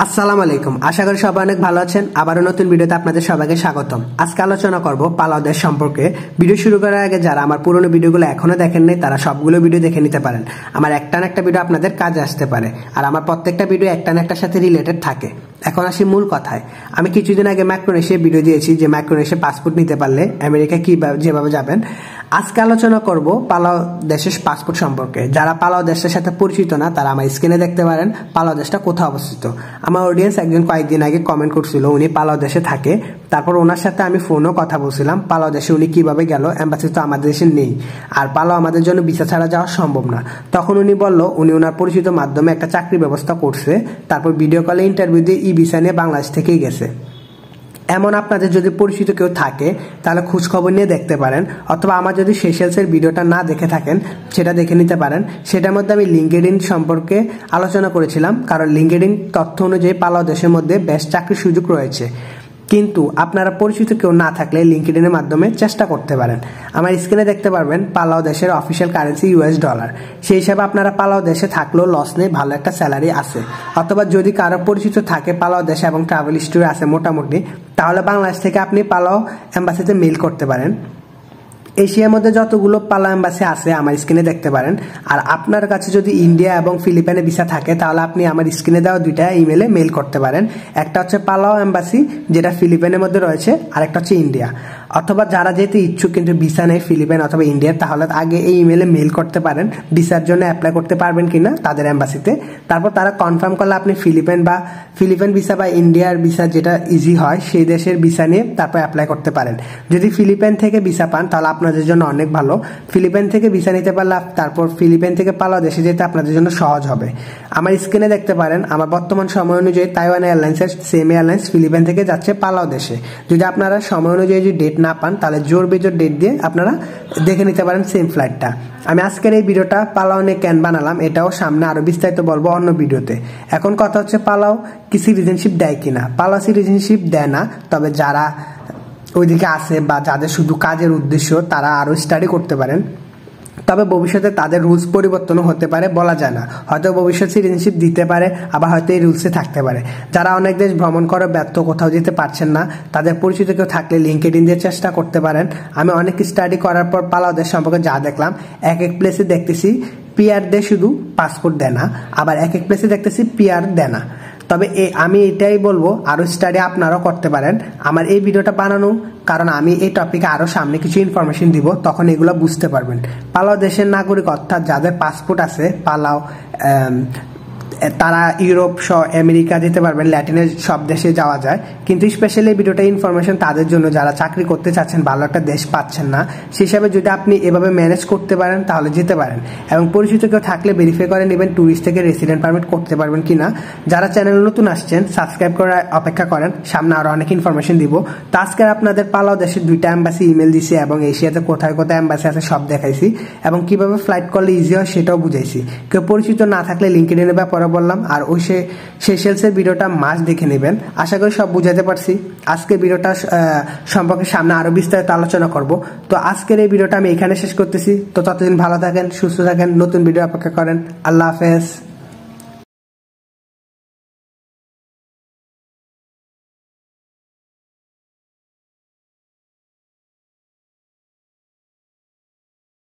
আসসালামু আলাইকুম। আশা করি সবাই অনেক ভালো আছেন। আবারও নতুন ভিডিওতে আপনাদের সবাইকে স্বাগতম। আজকে আলোচনা করব পালাও দেশ সম্পর্কে। ভিডিও শুরু করার আগে যারা আমার পুরনো ভিডিওগুলো এখনো দেখেন নাই তারা সবগুলো ভিডিও দেখে নিতে পারেন। আমার একটা না একটা ভিডিও আপনাদের কাজে আসতে পারে, আর আমার প্রত্যেকটা ভিডিও একটা না একটার সাথে রিলেটেড থাকে। এখন আসি মূল কথায়। আমি কিছুদিন আগে মাইক্রোনেশিয়া ভিডিও দিয়েছি যে মাইক্রোনেশিয়া পাসপোর্ট নিতে পারলে আমেরিকা যেভাবে যাবেন। আজকে আলোচনা করব পালাও দেশের পাসপোর্ট সম্পর্কে। যারা পালাও দেশের সাথে পরিচিত না তারা আমার স্ক্রিনে দেখতে পারেন পালাও দেশটা কোথায় অবস্থিত। আমার অডিয়েন্স একজন কয়েকদিন আগে কমেন্ট করছিল উনি পালাও দেশে থাকে, তারপর ওনার সাথে আমি ফোনও কথা বলছিলাম পালাও দেশে উনি কিভাবে গেল, এম্বাসি তো আমাদের দেশে নেই, আর পালাও আমাদের জন্য ভিসা ছাড়া যাওয়া সম্ভব না। তখন উনি বলল উনি ওনার পরিচিত মাধ্যমে একটা চাকরির ব্যবস্থা করছে, তারপর ভিডিও কলে ইন্টারভিউ দিয়ে ভিসা নিয়ে বাংলাদেশ থেকেই গেছে। এমন আপনাদের যদি পরিচিত কেউ থাকে তাহলে খোঁজখবর নিয়ে দেখতে পারেন, অথবা আমার যদি সেশেলসের ভিডিওটা না দেখে থাকেন সেটা দেখে নিতে পারেন। সেটার মধ্যে আমি লিঙ্কডইন সম্পর্কে আলোচনা করেছিলাম, কারণ লিঙ্কডইন তথ্য অনুযায়ী পালাও দেশের মধ্যে বেশ চাকরির সুযোগ রয়েছে। কিন্তু আপনারা পরিচিত কেউ না থাকলে লিঙ্কডইনের মাধ্যমে চেষ্টা করতে পারেন। আমার স্ক্রিনে দেখতে পারবেন পালাও দেশের অফিসিয়াল কারেন্সি ইউএস ডলার। সেই হিসাবে আপনারা পালাও দেশে থাকলেও লস নেই, ভালো একটা স্যালারি আছে। অথবা যদি কারো পরিচিত থাকে পালাও দেশে এবং ট্রাভেল হিস্ট্রি আছে মোটামুটি, তাহলে বাংলাদেশ থেকে আপনি পালাও এম্বাসিতে মেইল করতে পারেন। এশিয়ার মধ্যে যতগুলো পালাও এম্বাসি আছে আমার স্ক্রিনে দেখতে পারেন। আর আপনার কাছে যদি ইন্ডিয়া এবং ফিলিপাইনে ভিসা থাকে তাহলে আপনি আমার স্ক্রিনে দেওয়া দুইটা ইমেলে মেইল করতে পারেন। একটা হচ্ছে পালাও এম্বাসি যেটা ফিলিপাইনের মধ্যে রয়েছে, আর একটা হচ্ছে ইন্ডিয়া। অথবা যারা যেতে ইচ্ছুক কিন্তু ভিসা নেই ফিলিপাইন অথবা ইন্ডিয়ার, তাহলে আগে এই ইমেলে মেইল করতে পারেন ভিসার জন্য অ্যাপ্লাই করতে পারবেন কিনা তাদের এম্বাসিতে। তারপর তারা কনফার্ম করলে আপনি ফিলিপাইন ভিসা বা ইন্ডিয়ার ভিসা যেটা ইজি হয় সেই দেশের ভিসা নিয়ে তারপর অ্যাপ্লাই করতে পারেন। যদি ফিলিপাইন থেকে ভিসা পান তাহলে আপনাদের জন্য অনেক ভালো। ফিলিপাইন থেকে ভিসা নিতে পারলে তারপর ফিলিপাইন থেকে পালাও দেশে যেতে আপনাদের জন্য সহজ হবে। আমার স্ক্রিনে দেখতে পারেন আমার বর্তমান সময় অনুযায়ী তাইওয়ান এয়ারলাইন্সের সেম এয়ারলাইন্স ফিলিপাইন থেকে যাচ্ছে পালাও দেশে। যদি আপনারা সময় অনুযায়ী যদি ডেট না পান তাহলে জোর বেজোর ডেট দিয়ে আপনারা দেখে নিতে পারেন সেম ফ্লাইটটা। আমি আজকের এই ভিডিওটা পালাও নিয়ে কেন বানালাম এটাও সামনে আরো বিস্তারিত বলবো অন্য ভিডিওতে। এখন কথা হচ্ছে পালাও কি সিটিজেনশিপ দেয় কিনা। পালাও সিটিজেনশিপ দেয় না, তবে যারা ওইদিকে আছে বা যাদের শুধু কাজের উদ্দেশ্য তারা আরো স্টাডি করতে পারেন। তবে ভবিষ্যতে তাদের রুলস পরিবর্তনও হতে পারে, বলা যায় না। হয়তো ভবিষ্যৎ সিটিজেনশিপ দিতে পারে, আবার হয়তো এই রুলসে থাকতে পারে। যারা অনেক দেশ ভ্রমণ করে ব্যর্থ, কোথাও যেতে পারছেন না, তাদের পরিচিত কেউ থাকলে লিঙ্কডইন দিয়ে চেষ্টা করতে পারেন। আমি অনেক স্টাডি করার পর পালাও দেশ সম্পর্কে যা দেখলাম, এক এক প্লেসে দেখতেছি পিআর দিয়ে শুধু পাসপোর্ট দেয় না, আবার এক এক প্লেসে দেখতেছি পিআর দেয় না। তবে আমি এটাই বলবো আরো স্টাডি আপনারাও করতে পারেন। আমার এই ভিডিওটা বানানো কারণ আমি এই টপিকে আরো সামনে কিছু ইনফরমেশন দিব, তখন এগুলো বুঝতে পারবেন। পালাও দেশের নাগরিক অর্থাৎ যাদের পাসপোর্ট আছে পালাও তারা ইউরোপ সহ আমেরিকা যেতে পারবেন, ল্যাটিনের সব দেশে যাওয়া যায়। কিন্তু স্পেশালি ভিডিওটা ইনফরমেশন তাদের জন্য যারা চাকরি করতে চাচ্ছেন, ভালো একটা দেশ পাচ্ছেন না, সেই হিসাবে যদি আপনি এভাবে ম্যানেজ করতে পারেন তাহলে যেতে পারেন। এবং পরিচিত কেউ থাকলে ভেরিফাই করে নেবেন ট্যুরিস্ট থেকে রেসিডেন্ট পারমিট করতে পারবেন কিনা। যারা চ্যানেল নতুন আসছেন সাবস্ক্রাইব করে অপেক্ষা করেন, সামনে আরো অনেক ইনফরমেশন দিব। তো আজকের আপনাদের পালাও দেশের দুইটা এম্বাসি ইমেল দিছি এবং এশিয়াতে কোথায় কোথায় এম্বাসি আছে সব দেখাইছি, এবং কিভাবে ফ্লাইট করলে ইজি হয় সেটাও বুঝাইছি। কেউ পরিচিত না থাকলে লিঙ্কডইনের ব্যাপারে বললাম, আর ওই সেশেলসের ভিডিওটা মাস দেখে নেবেন। আশা করি সব বুঝাতে পারছি। আজকে ভিডিওটা সম্পর্কে সামনে আরো বিস্তারিত আলোচনা করব। তো আজকের এই ভিডিওটা আমি এখানে শেষ করতেছি। তো ততদিন ভালো থাকেন, সুস্থ থাকেন, নতুন ভিডিও অপেক্ষা করেন। আল্লাহ হাফেজ।